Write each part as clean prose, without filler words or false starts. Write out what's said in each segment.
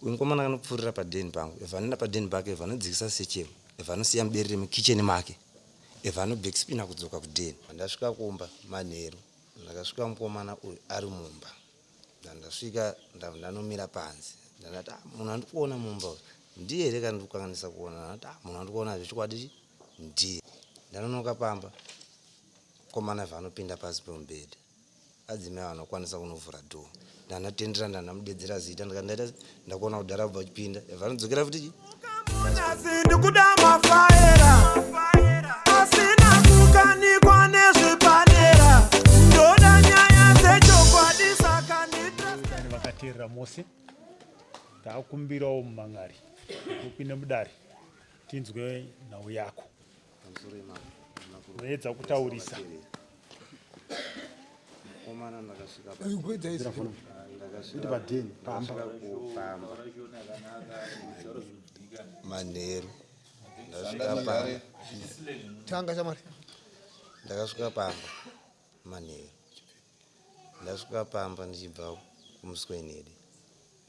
Mukomana anopfurira padeni pangu, evanenda padeni pake, evanodzikisa sechero, evanosiya muberere mukicheni make, evanobhekspina kudzoka kudeni. Ndasvika kumba manheru, ndakasvika mukomana uyu ari mumba. Ndasvika ndanomira panze. Ndakati munhu andikuona mumba uyu ndiye here kandikukanganisa kuona. Ndakati munhu andikuona zvechokwadi ndiye. Ndanonoka pamba. Mukomana vanopinda pasi pemubhedha. Adzimai vanokwanisa kunovhura dhoo. Ndanatendera ndanamudedzera zita ndikati ndakuona kudhara kubva chipinda. Vanodzokera futi ndikuda mafaira asina kukanikwa nezvepadera. Ndoda nyaya dzechokwadi saka nditani vakateerera mose taakumbirawo mumang'ari upinde mudare tinzwe nhau yako uedza kutaurisa. manheru ndakasvika pamba manheru ndasvika pamba ndichibva kumuswenedi.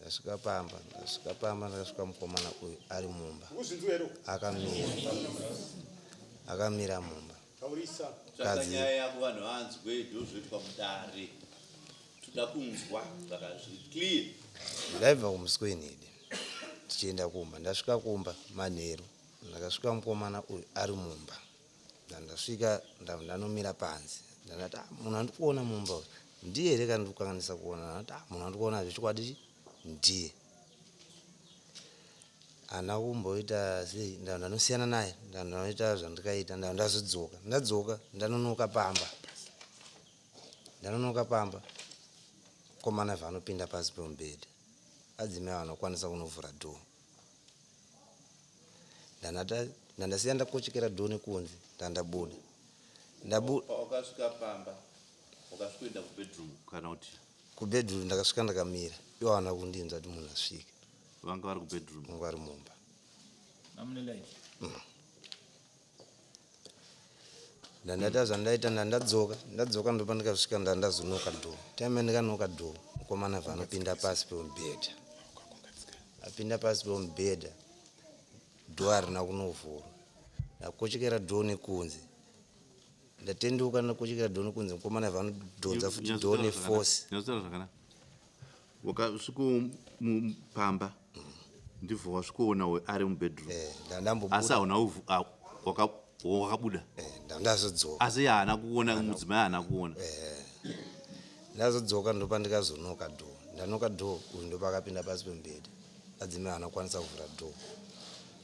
Ndasvika pamba ndakasvika mukomana uyu ari mumba akamira mumba. Nyaya yako vanhu vanzwe ndozvoitwa mudare toda kunzwa saka clear. Ndaibva kumuswenedi tichienda kumba. Ndasvika kumba manheru ndakasvika mukomana uyu ari mumba. Ndasvika ndanomira panze. Ndakati munhu andikuona mumba uyu ndiye here kandikukanganisa kuona. Ndakati munhu andikuona zvechokwadi ndiye. Hana kumboita sei ndanosiyana naye ndanoita zvandikaita ndazodzoka. Ndadzoka ndanonoka pamba. Mukomana vanopinda pasi pemubhedha. Adzimai vanokwanisa kunovhura dhoo. Ndandasiya ndakochekera dhoo nekunze ndandabuda. Wakasvika pamba wakasvikoenda kubedroom kana kuti kubedroom ndakasvika ndakamira ivo havana kundinzwa kuti munhu asvike. vanga vari kubedroom Vanga vari mumba. Ndandaita zvandaita ndadzoka ndopa ndikasvika ndandazonoka dhoo. Time ndikanoka dhoo mukomana vanopinda pasi pemubhedha. Apinda pasi pemubhedha dhoo harina kunovhurwa. Ndakochekera dhoo nekunze. Ndatenduka ndakochekera dhoo nekunze mukomana vanodhonza futi dhoo neforce. wakasviko mupamba ndibvo wasvikoona ari mubedroom asi hauna wakabuda ndazodzoka asi haana kuona mudzimai haana kuona. Ndazodzoka ndopa ndikazonoka dhoo. Ndanoka dhoo uyu ndopa akapinda pasi pemubhedha. Adzimai vanokwanisa kuvhura dhoo.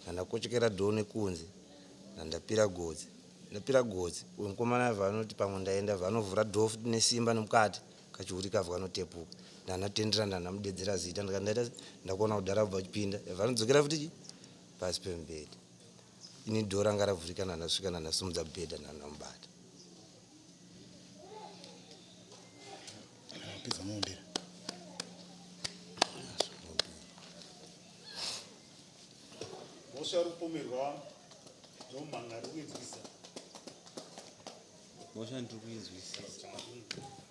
Ndandakochekera dhoo nekunze ndandapira godzi. Ndapira godzi uyu mukomana vanoti pamwe ndaenda vanovhura dhoo futi nesimba nemukati kachiuri kavhu kanotepuka. Ndanatendera ndanamudedzera zita ndikati ndakuona kudhara kubva chipinda. Vanodzokera futi pasi pemubhedha. Ini dhoo ranga ravhurika ndandasvika ndandasimudza bhedha ndandamubata. Mosha rupomerwa nomang'ari uinzwisa. Mosha ndikuinzwisisa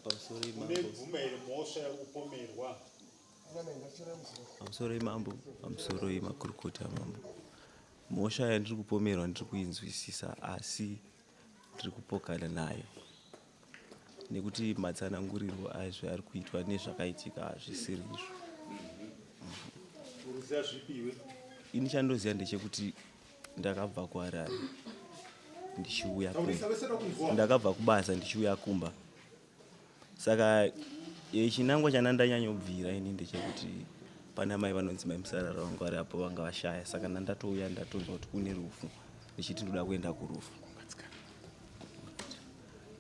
pamusoro Une bvume here mosha rupomerwa. pamusoro imambo pamusoro imakurukota mambo. Mosha yandiri kupomerwa ndiri kuinzwisisa asi ndiri kupokana nayo nekuti matsanangurirwo azvo ari kuitwa nezvakaitika hazvisiri izvo. Uruziva zvipiwe. Ini chandoziva ndechekuti ndakabva kuHarare ndichiuya ndakabva kubasa ndichiuya kumba. Saka chinangwa chanandanyanyobvira ini ndechekuti pana mai vanonzi mai Musarara vangu vari apo vanga vashaya. Saka ndandatouya ndatonzwa kuti kune rufu ndichiti ndoda kuenda kurufu.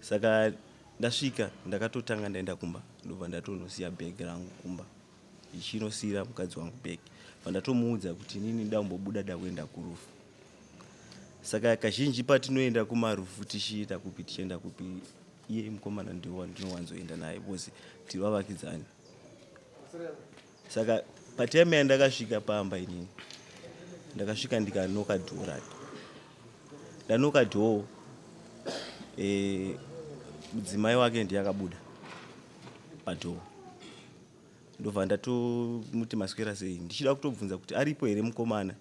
Saka ndasvika ndakatotanga ndaenda kumba ndobva ndatonosiya bhegi rangu kumba ichinosiyira mukadzi wangu bhegi. Ndatomuudza kuti inini ndambobuda ndakuenda kurufu. Saka kazhinji patinoenda kumarufu tichiita kupi tichienda kupi iye mukomana ndinowanzoenda naye because tiri vavakidzani. Saka patime yandakasvika pamba inini ndakasvika ndikanoka dhoo racho. Ndanoka dhoo mudzimai wake ndiye akabuda padhoo. ndobva ndatomuti maswera sei ndichida kutobvunza kuti aripo here mukomana.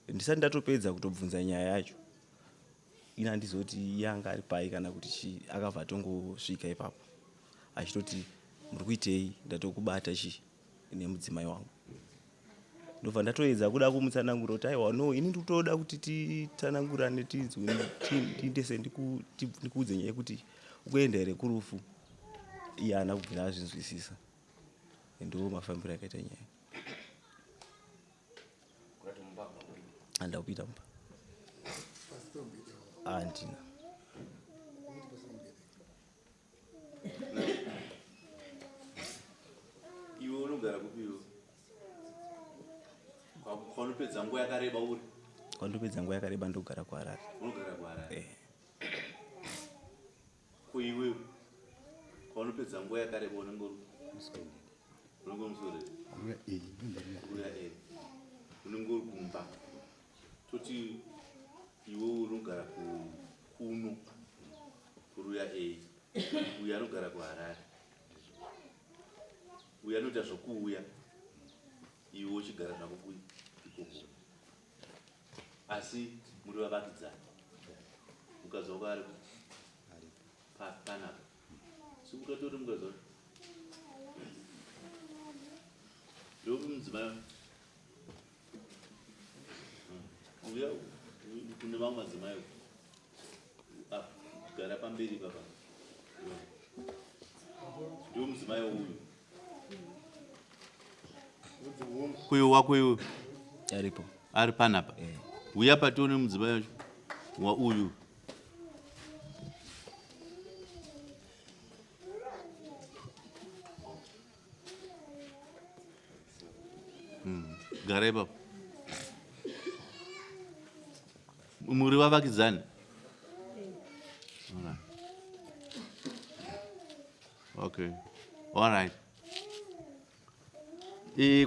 Ndisati ndatopedza kutobvunza nyaya yacho ina handizoti yanga ari pai kana kuti akabva atongosvika ipapo achitoti muri kuitei ndatokubata nemudzimai wangu. Ndobva ndatoedza kuda kumutsanangura kuti aiwa no ini ndikutoda kuti titsanangurane tiindese ndikuudze nyaya yekuti ukuenda here kurufu. Iye haana kubvira azvinzwisisa. Ndo mafambiro akaita nyaya. Handakupita mumba. Handina. Iwe unogara kupiwo? Kwanopedza nguva yakareba uri? Kwanopedza nguva yakareba ndogara kuHarare. Unogara kuHarare? Kuiwewe? Kwanopedza nguva yakareba unenge musore? Kuruya A. Unenge uri kumba. Toti iwe unogara kuno kuruya A. Uya anogara kuHarare. Uya anoita zvokuuya. Iwe uchigara zvako ikoko. Asi muri vavakidzana. Mukadzi wako ari panapa. Sikukatori mukadzi wako. Ndokuti mudzimai uya kune vamwe madzimai gara pamberi papa. Ndio mudzimai uyu. Kuyo wako iwe aripo ari panapa. Uya patione mudzimai wacho wa uyu. Gara ipapo. Muri vavakidzani? Okay. All right.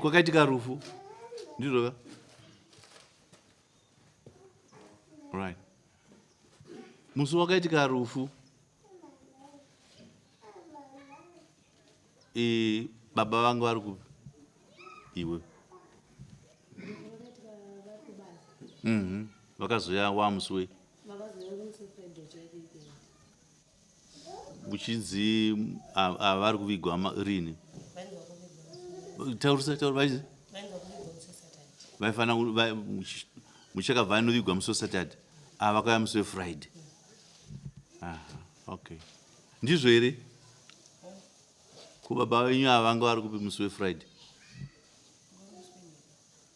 Kwakaitika rufu ndizvo ka? Right. Musi wakaitika rufu baba vangu vari kupi? Iwe vakazoya wamusi wei? Uchinzi vari kuvigwa rini? Taurisa vaizi vaifana muchakabva anovigwa musi weSaturday vakauya musi weFriday. Okay. Ndizvo here? Kubaba venyu ava vanga vari kupi musi weFriday?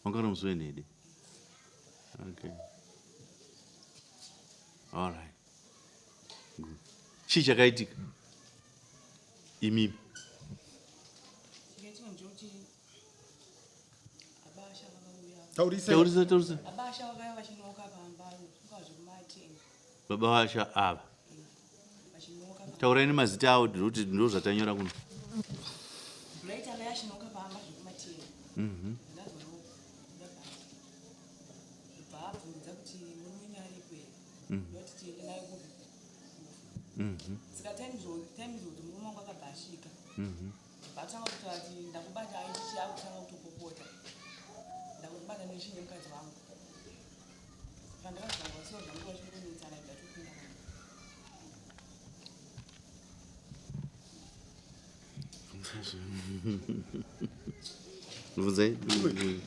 Vanga vari musi weNhede. Okay. All right. Good. Chii chakaitika imimi? Taurisa. Baba vasha ava. Taurai nemazita avo ndikuti ndo zvatanyora kuno.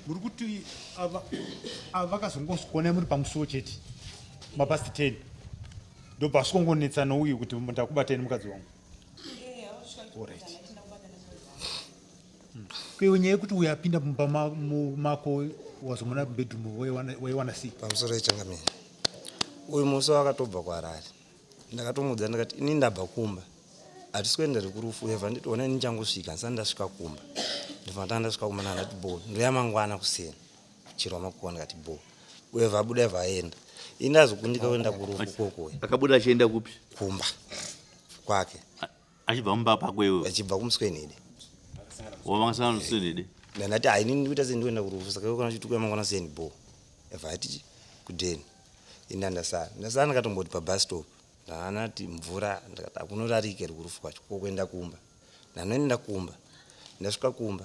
muri kuti vakazongosikuona muri pamusuwo chete mapasi 10 ndobva asikongonetsa nouyu kuti ndakubatai nemukadzi wangu. Kwewe nyaya yekuti uyapinda mumba mako wazomona bedroom waiwana sei? Pamusoro echangamini uyu musi wakatobva kuHarare ndakatomudza ndakati ini ndabva kumba hatisi kuendere kurufu evha nditoona ini ndichangosvika ndisati ndasvika kumba ndifana ndasvika kumba ndati bo ndoya mangwana kusena chiro makuwa ndikati bo uevha abuda evha aenda ini ndazokundika kuenda kurufu kokoyo. Akabuda achienda kupi? Kumba kwake. Achibva mumba pakwe iwe? Achibva kumusweNhede. Wavangasangana kumusweNhede? Ndati haini ndikuita sendienda kurufu saka iwe kana chitukuya mangwana seni bo evha ati kudheni ini ndasara ndakatomboti pabus stop ndanati mvura ndakati akunoti arike kurufu kwacho kokuenda kumba ndanoenda kumba ndasvika kumba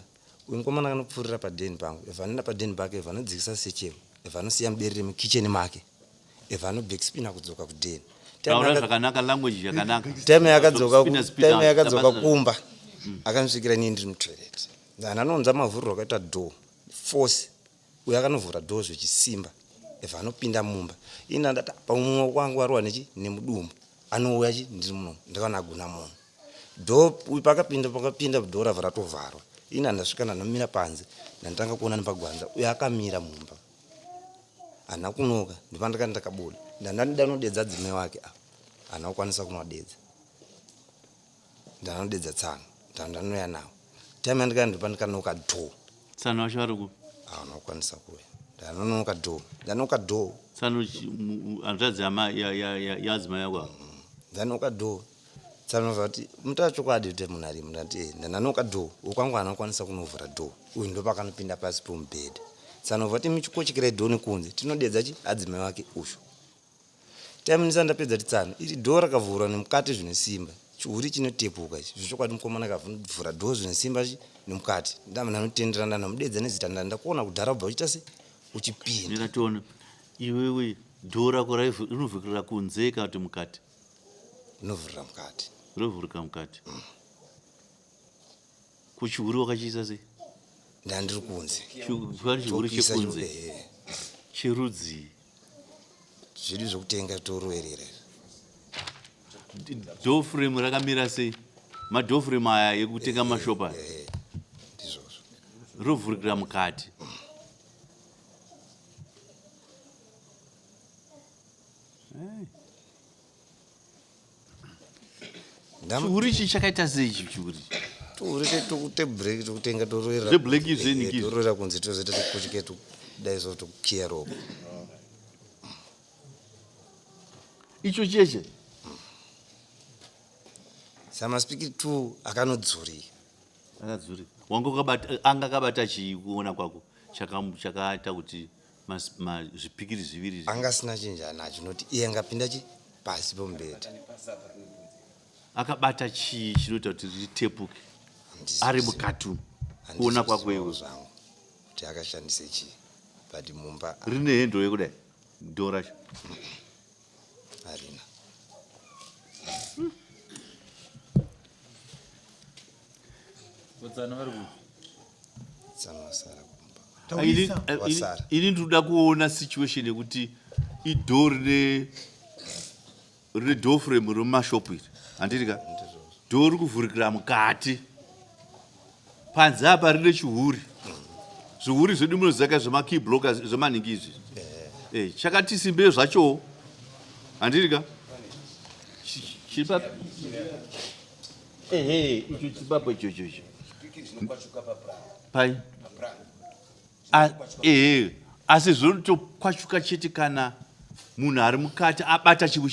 uyu mukomana kanopfuurira padheni pangu if anoenda padheni pake if anodzikisa sechero if anosiya muberere mukicheni make if anobhekspina kudzoka kudheni taura zvakanaka language yakanaka time yakadzoka kumba akanosvikira nii ndiri mutoilet then anonza mavhuriro akaita door force uyo akanovhura door zvechisimba if anopinda mumba ina ndati pamumwe wangu arwa nemudumbu anouya ndiri muno ndakanaguna munhu door uyu pakapinda door ravha ratovharwa ina ndasvika ndanomira panze ndanditanga kuona nepagwanza uyo akamira mumba hana kunoka ndopandakati ndakabuda ndanodedza dzimai wake hana kukwanisa kunodedza ndanodedza tsanga ndanoya nawo time yandikaa ndopandikanoka door tsano wacho ariku hauna kukwanisa kuya ndanonoka door ndanoka door tsano hanzvadzi yadzimai yako ndanoka door tsanova kuti muta chokwadi kuti munhu arimo ndati ndanoka door ukwangu hana kukwanisa kunovhura door uyu ndo pakanopinda pasi pomubhedha tsanova kuti michikochekera door nekunze tinodedza adzimai wake usho time ndisandapedza titsano iri door rakavhurwa nemukati zvine simba chiuri chinotepuka ichi zvichokwadi mukomana akavhura door zvine simba nemukati ndanotenderana namudedza nezita ndandakuona kudharabha uchita se uchipinda ndinatoona iwewe door rako rinovhurira kunze kana kuti mukati rinovhurira mukati rovhurika mukati kuchiuri wakachiisa sei ndandiri kunze chiuri chekunze cherudzi zviri zvokutenga toroerera door frame rakamira sei madoor frame aya ekutenga mashopa ndizvozvo rovhurikira mukati chiuri ichi chakaita sei ichi chiuri tebreak tokutenga toroerera zveblack izvenikizvi toroera kunze tozoita tokukocheke tokudaiso tokukiya ropa icho cheche samaspiki 2 akanodzurika anga akabata chii kuona kwako chakaita kuti zvipikiri zviviri angasina chinja nacho noti iye angapinda pasi pomubhedha akabata chii chinoita kuti ritepuke ari mukati kuona kwako iwe zvangu kuti akashandise chii but mumba rine hendo yekudai door racho harina tsanosara kumba ini ndoda kuona situation yekuti idor rine door frame remashopu iri handirika door kuvhurikira mukati panze apa rine chihuri zvihuri zvedu munozaka zvemakey blockers zvemanhingi izvi chakati simbei zvacho handirika icho chipapo ichocho pai asi zvinotokwachuka chete kana munhu ari mukati abata chimwe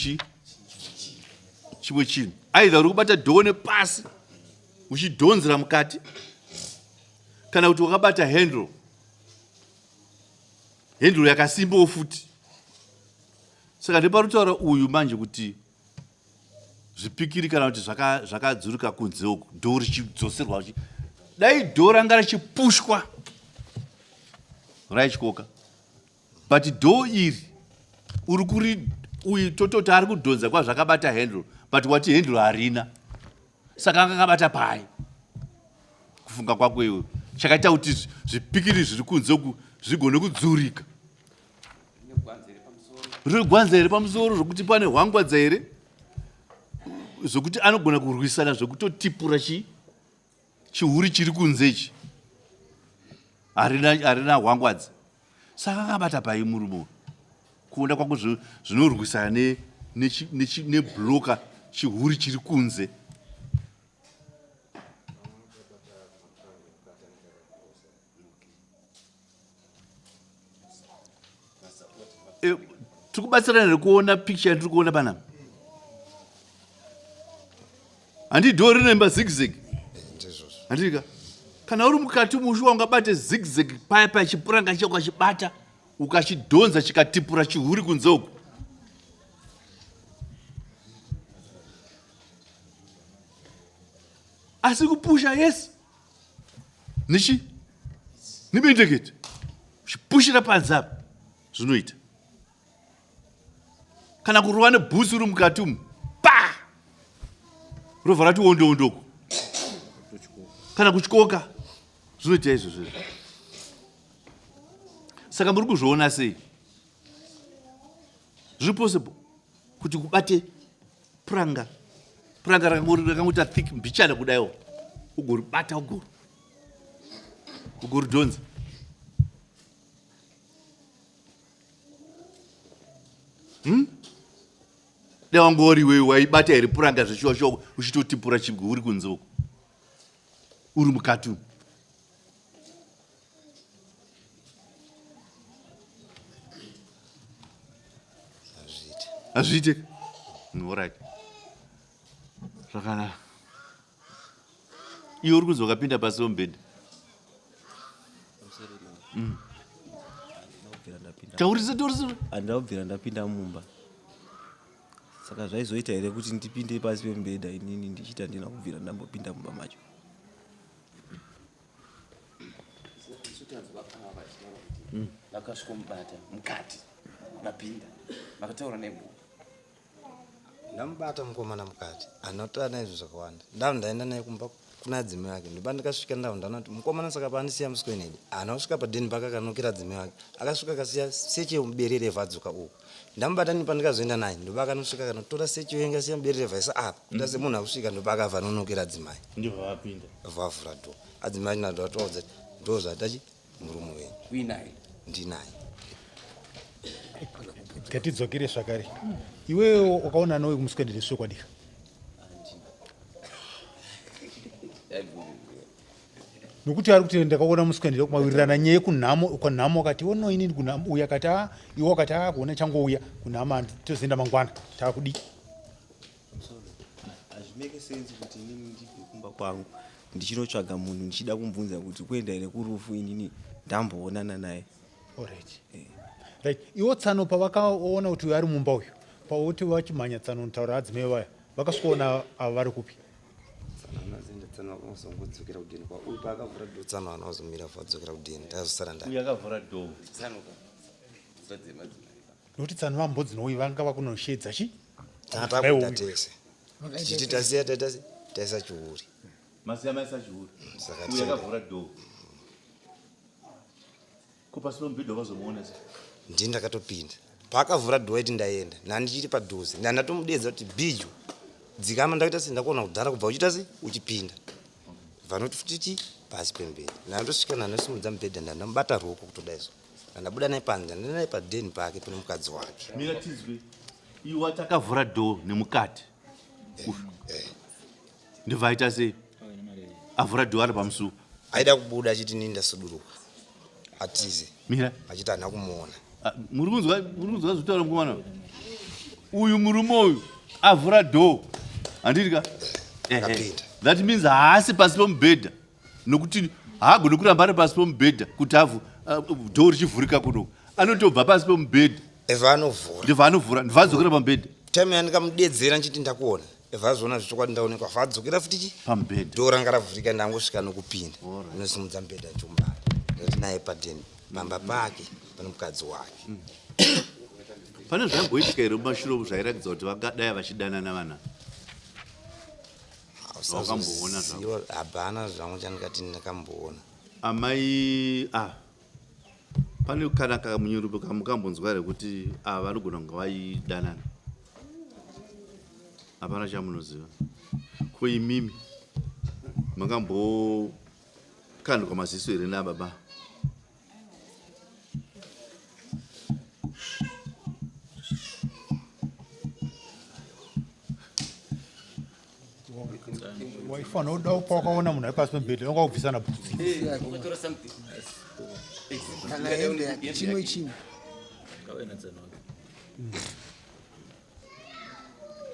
chinhu aidha uri kubata dhoo nepasi uchidhonzera mukati kana kuti wakabata handle yakasimbawo futi saka ndeparutaura uyu manje kuti zvipikiri kana kuti zvakadzurika kunze uku dhoo richidzoserwa dai dhoo ranga richipushwa raichikoka but dhoo iri uyu tototi ari kudhonza kwazvakabata handle but wati handle harina saka anga akabata pai kufunga kwako iwe chakaita kuti zvipikiri zviri kunze uku zvigone kudzurika riri gwanza here pamusoro zvokuti pane hwangwadza here zvokuti anogona kurwisana zvokutotipura chihuri chiri kunze ichi harina hwangwadza saka akabata pai murumo kuona kwako zvinorwisana nebloka chihuri chiri kunze tikubatsirana nekuona picture yatiri kuona panapa handi dhoo rinemba zigzag handika kana uri mukati mushuwa ungabate zigzag paya paya chipuranga chako ukachibata ukachidhonza chikatipura chihuri kunze uku asi kupusha yes nichi nibendekete uchipushira panze apa zvinoita kana kurova nebhusi uri mukati umu pa rovha rati wondowondoko kana kuchikoka zvinoita izvozvo. Saka muri kuzviona sei zviri possible kuti kubate puranga rakangoita thick mbichana kudaiwo ugoribata ugoridhonza. Dai wangori iwewe waibata here puranga zveshosho uchitotipura chibwe uri kunze uko uri mukati umu. Hazviite. Alright. Zvakanaka. Iwe uri kunzi wakapinda pasi pemubhedha. Taurisei. Handina kubvira ndapinda mumba. Saka zvaizoita here kuti ndipinde pasi pemubhedha inini ndichita handina kubvira ndambopinda mumba macho. Vakasvikomubata mukati mapinda makataura nembuva ndamubata mukomana mukati anotora naizvo zvakawanda ndaenda naye kumba kuna dzime wake ndoba ndikasvika ndaona kuti mukomana saka paandisiya musikwenedi anausvika padeni pake akanokera dzime wake akasvika akasiya seche muberere vhadzoka uko ndamubata nipa ndikazoenda naye ndoba akanosvika akanotora seche yenga siya muberere vhaisa apa kuda semunhu akusvika ndoba akavha nonokera dzimai Ndibva vapinda. vavhura dho adzimai ndoatoudza ndo zvatachi murume wenyu uinaye ndinaye. Ngatidzokere zvakare. Iwewe ukaona nowe kumuswedere swekwadika. Nokuti ari kuti ndakaona muswedere kumawirirana nyeye kunhamo ukanhamo akati ono inini kunhamo uya akati iwe akati kuona changouya kunhama tozoenda mangwana takudi. Hazvimeke sense kuti inini ndibve kumba kwangu ndichinotsvaga munhu ndichida kumubvunza kuti kuenda here kurufu inini ndamboonana naye. Alright. Right. Iwo tsano pavakaona kuti ari mumba uyu pauti vachimhanya tsano ntaura adzimai vaya vakasvikaona ava vari kupi. Tsana kuzongodzokera kudeni kwa uyu paakavhura dho tsano anozomira vadzokera kudeni ndazosara nda Uyu akavhura dho. tsanuka zvadzima dzimai Nokuti tsano vambodzinouyi vanga vakunoshedza chi tatakuda tese titi tasiya taisa chiuri Masiya maisa chiuri. Saka Uyu akavhura dho. Kupasi pemubhedha wakazomuona sei? ndini ndakatopinda paakavhura dho iti ndaenda nandichiri padhuze ndandatomudedza kuti biju dzikama ndakuita sei ndakuona kudhara kubva uchita sei uchipinda vanoti futiti pasi pembedha ndandosvika nanosimudza mubhedha ndandamubata ruoko kutodaiso ndandabuda naye panze ndaenda naye padheni pake pane mukadzi wake. Mira tizwe. Iwe akavhura dho nemukati. Ndibva aita sei? Avhura dho ari pamusuo. aida kubuda achiti nini ndasuduruka atize Mira. achiti hana kumuona. Muri kunzwa zvitaura mukomana. Uyu murume uyu avhura dho. Handiti ka? Akapinda. That means haasi pasi pemubhedha. Nokuti haagoni kuramba ari pasi pemubhedha kuti dho richivhurika kuno. Anotobva pasi pemubhedha. Eva anovhura Ndibva anovhura. Ndibva adzokera pamubhedha. time yandikamudedzera nchiti ndakuona eva azoona zvichokwadi ndaonekwa vadzokera futiki Pamubhedha. dho ranga ravhurika ndangosvika nokupinda inosimudza mubhedha chombara ndati naye padheni pamba pake pane mukadzi wake. Pane zvamboitika here mumashure zvairatidza kuti vangadai vachidanana vana. Wakamboona zvako? hapana zvangu chandikati ndakamboona. Amai pane kana kamunyorupo kamukambonzwa here kuti vanogona kunge vaidanana. Hapana chamunoziva. Ko imimi makambokandwa maziso here nababa? Waifana uda pawakaona munhu ari pasi pemubhedha wakakubvisana bvudzi. ukatora something chimwe chimwe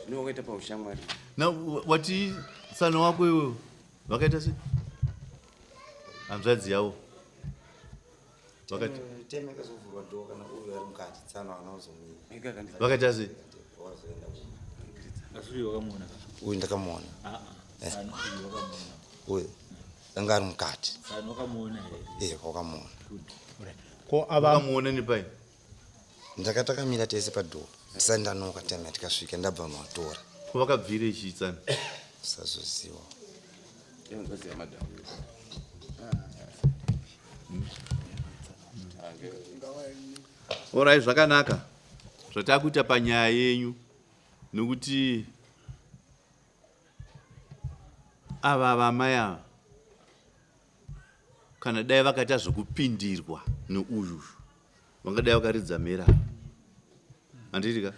zvino wakaita paushamwari Na wati tsana wako iwewe vakaita sei? Hanzvadzi yavo vakati time yakazovhurwa dho kana uyu ari mukati tsano anozomira vakaita sei? uyu ndakamuona uyu anga ari mukati Sani wakamuona here. kwakamuona ko ava Wakamuona nepai? ndakatakamira tese padhoo ndisati ndanoka time yatikasvika ndabva matora Wakabvire chitsana. sazoziwa Ngozi ya madam. Alright, zvakanaka. Zvatakuita panyaya yenyu nokuti ava vamai ava kana dai vakaita zvokupindirwa neuyu vangadai vakaridza mera. Handiti ka?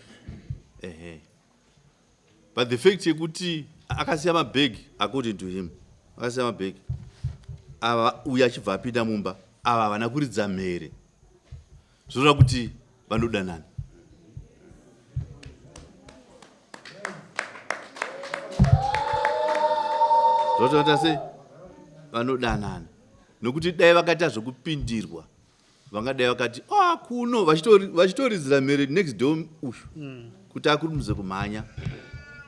Ehe. But the fact yekuti akasiya mabhegi according to him. Akasiya mabhegi. Ava uya achibva apinda mumba. Ava vana kuridza mhere. Zvoreva kuti vanodanana. Zvotaura sei? Vanodanana. Nokuti dai vakaita zvokupindirwa. Vangadai vakati, kuno vachitoridzira mhere next door uyu. Kuti akurumidze kumhanya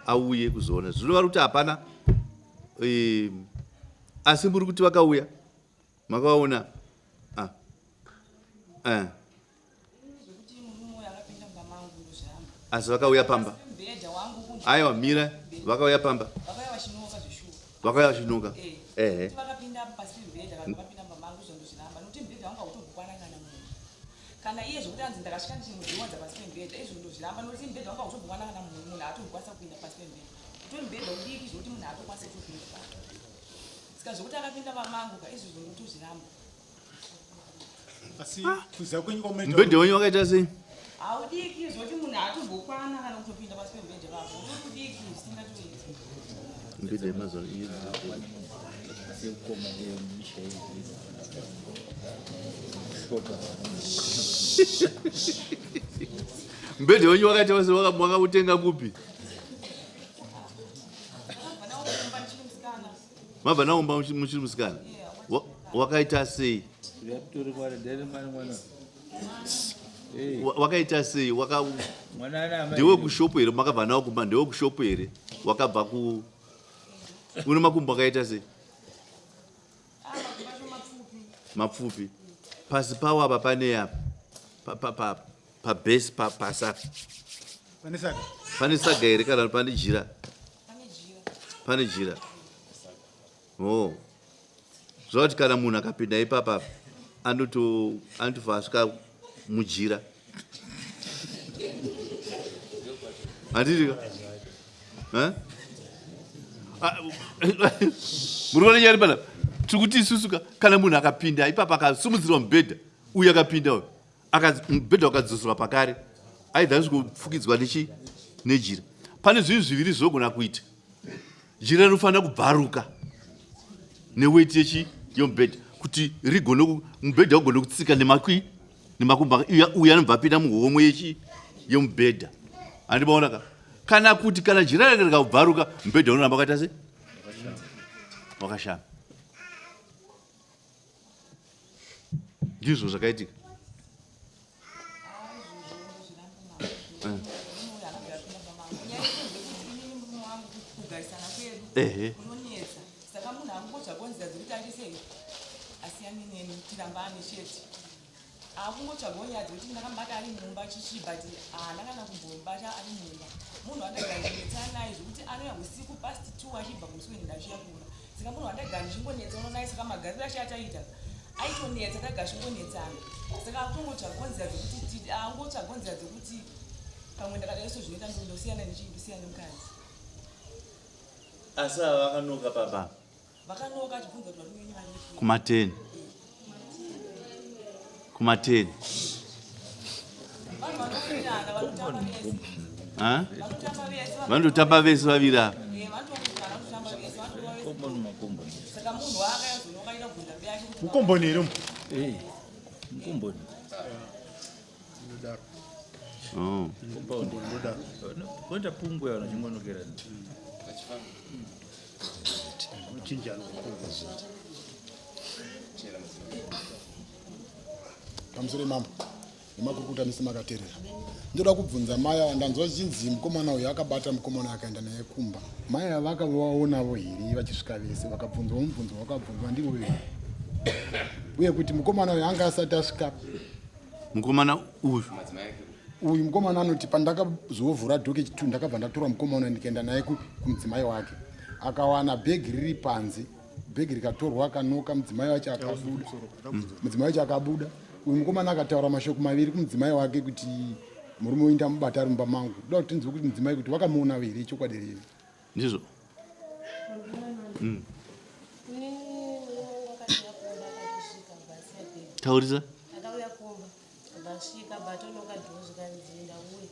auye kuzoona. Zvinova kuti hapana. Asi muri kuti vakauya. Makaona. Asi vakauya pamba. Aiwa mira vakauya pamba. Vakauya vachinoka. Ehe. kana iye zvokuti anzi ndakasvika ndichimudziwadza pasi pembedha izvo ndozviramba nokuti mubhedha wanga uchobhukwana kana munhu haatokwanisa kuinda pasi pembedha utori mubhedha udiki zvokuti munhu haatokwanisa kutopinda pasi saka zvokuti akapinda mamanguka izvozvo ndotozviramba asi kuziva kwenyu kwamaita Mubhedha wenyu wakaita sei? haudiki zvokuti munhu haatombokwana kana kutopinda pasi pembedha pako utori kudiki zvisingatoiti Mubhedha yemazuva iyi. Sekukoma yemisha iyi. Shoka. Mubhedha wenyu wakaita sei? Wakautenga kupi? Mabva naumba muchiri musikana. Wakaita sei? Yatori kwara dere mwana. Wakaita sei? Mwana ana Ndiwe kushopu here makabva nawo kumba ndiwe kushopu here wakabva ku une makumbo akaita sei? Mapfupi. Pasi pawo apa pane apa pabhesi pasaka panesaka pane saga here kana pane jira? Pane jira. Oh. Zvoti kana munhu akapinda ipapa anotofa asvika mujira. Handiti ka? Muri kuona nyari pana? Tiri kuti isusu kana munhu akapinda ipapa akasimudzirwa mubhedha uye akapinda uyu mubhedha wakadzoserwa pakare aidha anozofukidzwa nejira. Pane zvinhu zviviri zvinogona kuita. Jira rinofanira kubvaruka neweti yomubhedha kuti mubhedha ugone kutsika nemakumbo uye anobva apinda muhomwe yomubhedha. Handimaona ka? Kana kuti kana jira rega kubvaruka mubhedha unoramba wakaita sei? Wakashama. Ndizvo zvakaitika. Ehe. saka munhu akungotsvagonzira dzekuti atisei asiyani neni tirambane chete akungotsvagonyadzi kuti ndakambata ari mumba chichibati ndakana kumbobata ari mumba munhu andagandinetsana naye zvokuti anouya usiku past 2 achibva kumusweni ndashiya kuona saka munhu andagara ndichingonetsa unonaye saka magariro acho ataita aitonetsa tagashingonetsana saka akungotsvagonzira dzekuti angotsvagonzira dzekuti pamwe ndakadaiso zvinoita ndosiyana ndosiyana nemukadzi. Asi vakanoka papa. Vakanoka chibvunzo kuti varume vaniki. Kuma10. Kuma10. Vanhu vanokurirana vanotamba vese. Vanotamba vese. Vanotamba vese vaviri apa. Vanokurirana vanotamba vese vanotamba vese. Komboni makombo. Saka munhu akayazonoka ita kubvunza mbeyake. mukomboni here Mukomboni. Oh. Mukomboni. Kwenda pungwe vanochingonokera. muchinjano pamusoro imambo nemakurukuta misi makateerera. Ndoda kubvunza mai ndanzwa zvinzi mukomana uyu akabata mukomana akaenda naye kumba. Mai ava vakavaonavo here vachisvika vese vakabvunzwa mubvunzo wakabvunzwa ndivo here uye kuti mukomana uyu anga asati asvika mukomana uyu mukomana anoti pandakazovhura dhoki chitu ndakabva ndatora mukomana ndikaenda naye kumudzimai wake akawana bhegi riri panze bhegi rikatorwa akanoka mudzimai wacho akabuda mudzimai wacho akabuda uyu mukomana akataura mashoko maviri kumudzimai wake kuti murume uyu ndamubata ari mumba mangu ndoda kuti tinzwe kuti mudzimai kuti wakamuona here chokwadi riri ndizvo taurisa akauya kumba ndasvika batonoka dhozi kanzinda uye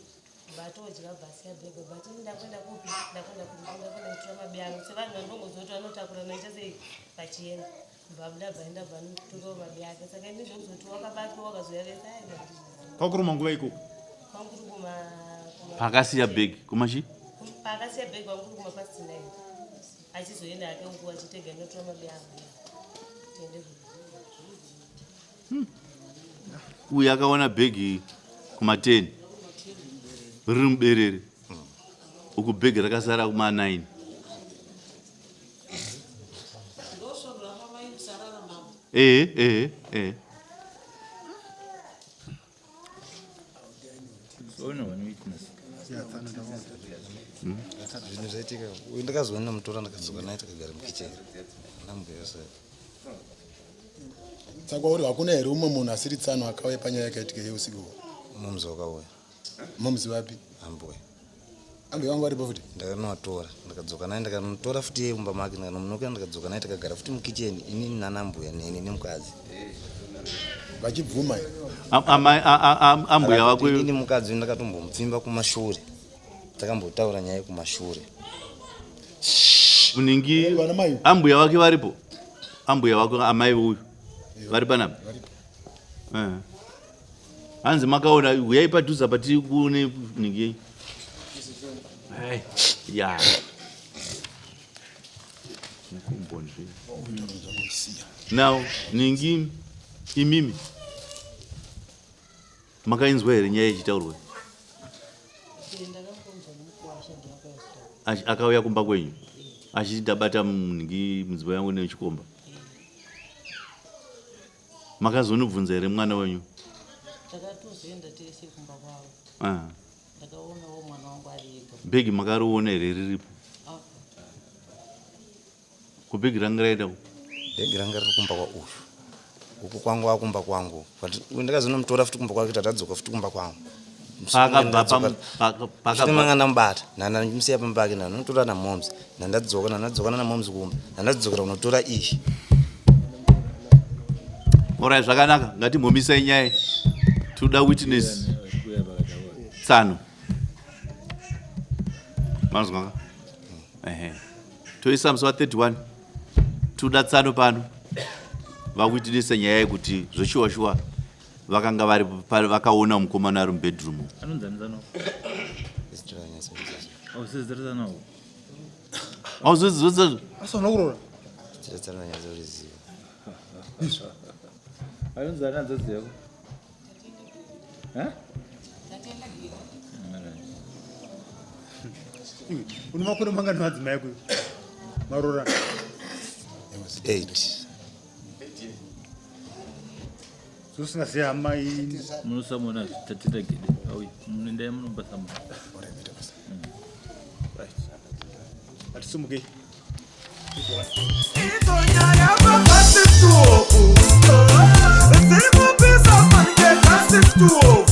batodya bhasi yabhega batini ndakwenda kupi ndakwenda kutora mabiyano sevanhu vandongozoti vanotakura naita sei pachienda mbabudabva ndabva notoro mabiyake saka ini zvokuzoti wakabatwa wakazoyavesa kwakuruma nguva ikoko kwanguri pakasiya bhegi kumachi pakasiya bhegi kwanguri kuma pasi 9 achizoenda ake nguva achitega notora mabiyano tende uyu akaona bhegi kuma10 riri muberere uku bhegi rakasara kuma9 zvinhu zvaitika uyu ndakazoona mutora ndakadzoka naye takagara mukicheni ndamugayose saka uri hakuna here umwe munhu asiri tsano akauya panyaya yakaitika yeusiku mumzi wakauya mumzi wapi ambuya ambuya vangu varipo futi ndakanovatora ndakadzoka naye ndakanotora futi mumba make ndakanomunoka ndakadzoka naye takagara futi mukicheni inini nanambuya neni nemukadzi vachibvuma ambuya wako ini mukadzi ndakatombomupfimba kumashure takambotaura nyaya kumashure uningi ambuya wake varipo ambuya wako amai uyu vari panapa hanzi makaona uyai padhuza patiri kuone ningi ya now ningi imimi makainzwa here nyaya ichitaurwa akauya kumba kwenyu achiti tabata ningi mudzimai yangu nechikomba makazonobvunza here mwana wenyu takatozoenda tese kumba kwavo ndakaonawo mwana wangu ari ega bhegi makariona here riripo kubhegi ranga raita bhegi ranga riri kumba kwauyu uku kwangu akumba kwangu ndakazonomutora futi kumba kwake tatadzoka futi kumba kwangu manga ndamubata nandamusiya pamba pake nanotora namomzi nandadzokana namomzi kumba nandadzokera kunotora izvi orai zvakanaka ngatimhomisai nyaya toda witness tsano manzwaka toisa musi wa31 toda tsano pano vawitnessa nyaya yekuti zvoshuwa vakanga vari vakaona mukomana ari mubedroom asanakurora anonzana nzaziyako une makore mangani madzimai kuyo marora 8 zosingasiya amai munosamona tatita gede auyi munendai munombasama atisumukei It's